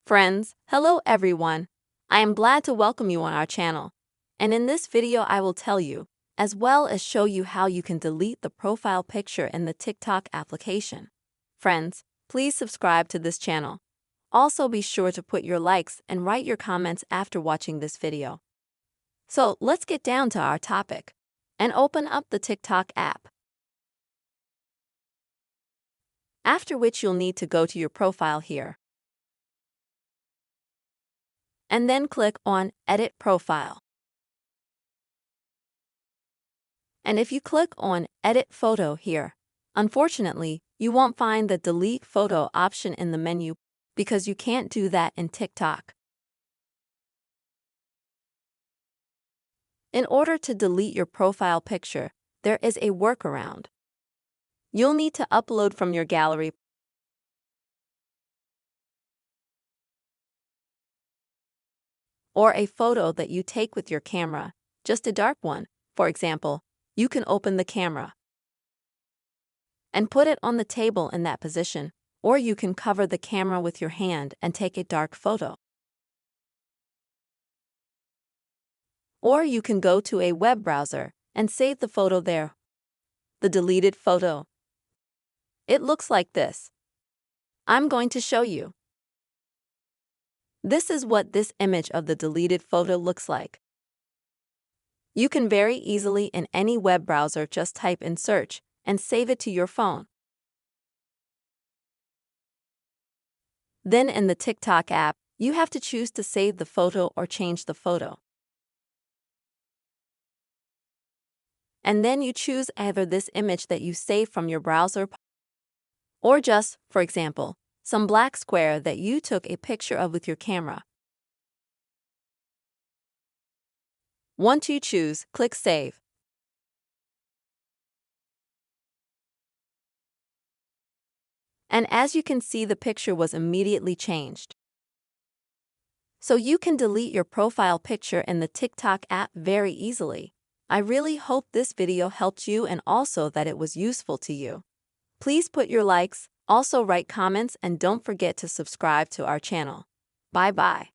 Friends, hello everyone. I am glad to welcome you on our channel. And in this video I will tell you, as well as show you how you can delete the profile picture in the TikTok application. Friends, please subscribe to this channel. Also be sure to put your likes and write your comments after watching this video. So let's get down to our topic and open up the TikTok app. After which you'll need to go to your profile here. And then click on Edit Profile. And if you click on Edit Photo here, unfortunately, you won't find the Delete Photo option in the menu because you can't do that in TikTok. In order to delete your profile picture, there is a workaround. You'll need to upload from your gallery or a photo that you take with your camera, just a dark one. For example, you can open the camera and put it on the table in that position, or you can cover the camera with your hand and take a dark photo. Or you can go to a web browser and save the photo there. The deleted photo. It looks like this. I'm going to show you. This is what this image of the deleted photo looks like. You can very easily in any web browser just type in search and save it to your phone. Then in the TikTok app, you have to choose to save the photo or change the photo. And then you choose either this image that you saved from your browser or just, for example, some black square that you took a picture of with your camera. Once you choose, click Save. And as you can see, the picture was immediately changed. So you can delete your profile picture in the TikTok app very easily. I really hope this video helped you and also that it was useful to you. Please put your likes, also write comments, and don't forget to subscribe to our channel. Bye-bye.